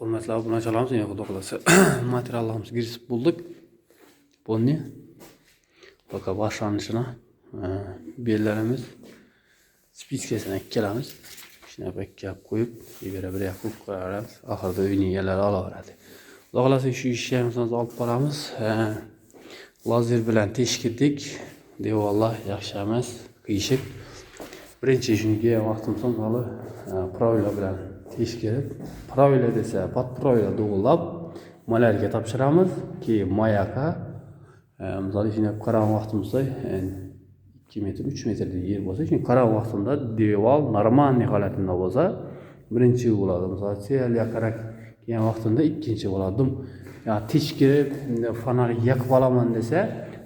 Hürmetli abone çalamız yine Xudo qolasa. Materiallarımız girip bulduk. Bunu baka başlanışına bellerimiz spiskesine kelamiz. Şuna bek yap koyup bir yapıp koyarız. Ahırda ünyeleri alaveradi. Xudo qolasa şu işlerimizni alıp boramiz. Lazer bilan teshkirdik. Devorlar yaxshi emas, qiyshiq. Birinchi shunga vaqtim sonali proyla bilan teshkirib, proyla desa, pat proyla dug'lab, malarga topshiramiz ki mayaka misol shuni qaram vaqtimizda 2 metr, 3 metrlik yer bo'lsa, shuni qaram vaqtimda devor normalniy holatida bo'lsa, birinchi bo'ladi. Misol sel yaqarak kelgan vaqtimda ikkinchi bo'ladi. Ya teshkirib, fonar yoqib olaman desa,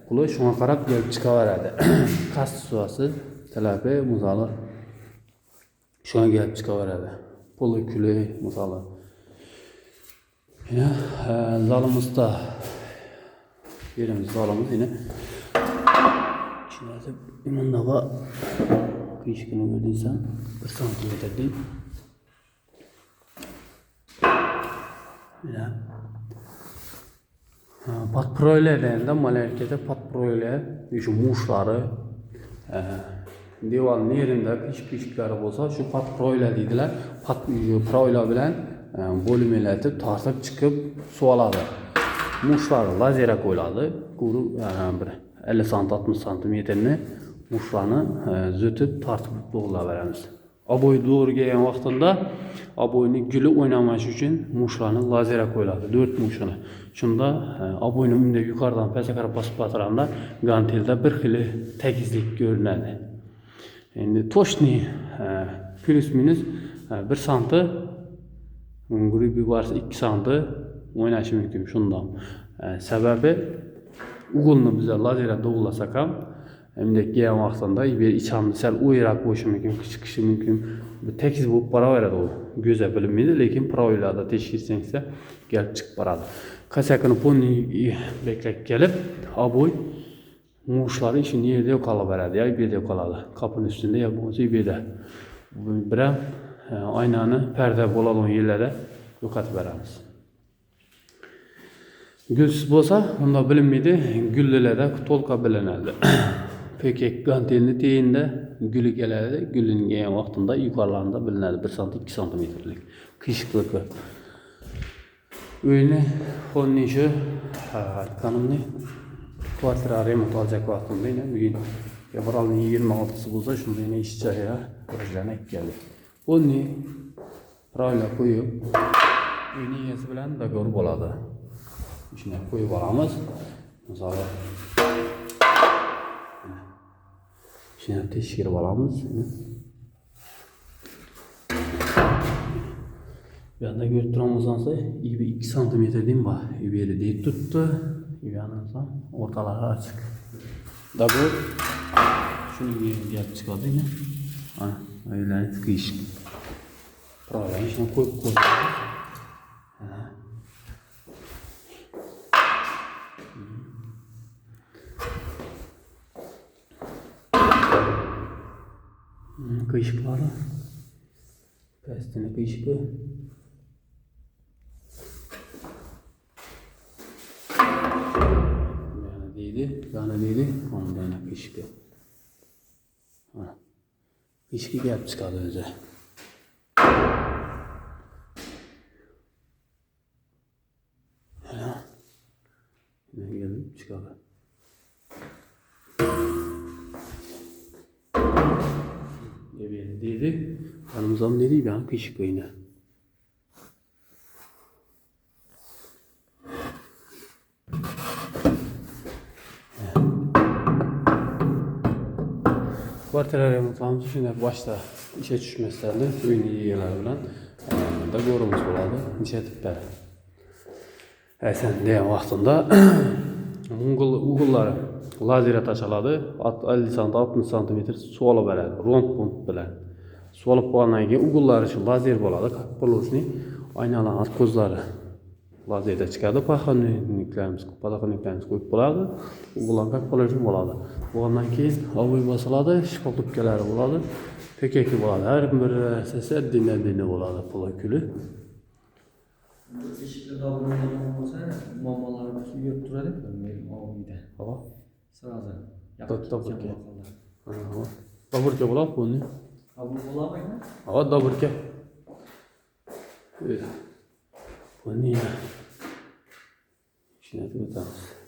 puli shunga qarab kelib chiqaveradi. Qasd suvasi talabi misol shunga kelib chiqaveradi. Puli kuli misol. Yine zalimizda yerimiz zalimiz yine tushunadi. Bunda va qiyshiqni ko'rdingsan 1 santimetr deydi. Yine patproylardan malarkada patproylar şu muşları devorning yerinde qiyshiqlari bo'lsa, shu patproylar deydilar. Patproylar bilan bo'limelatib tortib chiqib suv oladi. Mushlar lazerga qo'yiladi. Quru bir 50 cm 60 cmni mushlarni zutib tortib bog'laveramiz. Aboy doğru kelgan vaqtida aboyning guli o'ynamash uchun mushlarni lazerga qo'yiladi. 4 mushini. Shunda aboyni unda yuqoridan pastga qarab bosib bataranda gantelda bir xil tekizlik ko'rinadi. Endi toshni plus minus 1 cm grubi varsa 2 cm o'ynashi mumkin shundan. Sababi ugulni biz lazerga dog'lasak ham endi kelgan vaqtida bir ichamni sal o'yroq bo'lishi mumkin, chiqishi mumkin. Tekiz bo'lib boraveradi u. Ko'za bilinmaydi, lekin proylarda tekshirsangiz kelib chiqib boradi. Qasakini ponni beklab kelib, aboy mushlari ishini yerda yo'qolaveradi, yoki bu yerda yo'qoladi. Qapının üstünde yoki bo'lmasa bu yerda. Biram aynani parda bo'ladigan yerlarda yo'qotib beramiz. Gülsiz bo'lsa, unda bilinmaydi, gullilarda to'lqa bilinadi. Peki gantelni teyinde gülü keladi, gülün kelgan vaqtida yuqorilarida bilinadi 1 cm 2 cmlik qiyshiqligi. Uyni fonning shu aytganimni kvartira remont olacak vaqtimda yine bugun fevralning 26'sı bo'lsa, shunda yine ish joyiga rivojlanib keldi. Uni proyla qo'yib, uyning egasi bilan dogovor bo'ladi. Shuni qo'yib olamiz. Misol shuni teshkirib olamiz. Bu yerda ko'rib turamiz-sa, 2 cm deyim bor. Yubeli deyib tutdi. Yuyansa ortaları açık. Dogovor shuni gelib chiqadi yine. Öyle qiyshiq. Proyla ishni qo'yib qo'yamiz. Qiyshiqlari pastini qiyshiqi yana deydi ondan qiyshiqi qiyshiqi kelib chiqadi o'zi. Gelib chiqadi. Dedi, hanımızam dedi, ben qiyshiq yine. Kvartira remontlarımız shunday boshda ishga tushmasdan uyni egalari bilan dogovorimiz bo'ladi. Necha tipda. Sen degan vaqtida ugullari lazerga tashlanadi. 50 cm 60 cm suv olib beradi. Rond pump bilan. Suv olib bo'lgandan keyin ugullari shu lazer bo'ladi. Qapqolosni aynalar ko'zlari lazerda chiqadi. Paxoniklarimiz qo'yib bo'ladi. Ugullar qapqoloshi bo'ladi. Bo'lgandan keyin havoy bosiladi, shifo qutkalari bo'ladi. Pekeki bo'ladi. Har bir sesi dinle bo'ladi puli kuli. Bu eshiklarda bo'lgan bo'lsa, muammolarimiz yurib turadi. Benim ovida. Hava. Sразу. Doburka. Doburka bo'ladi buni. Qabul bo'ladimi? Hava doburka. Buni ishlatib o'tamiz.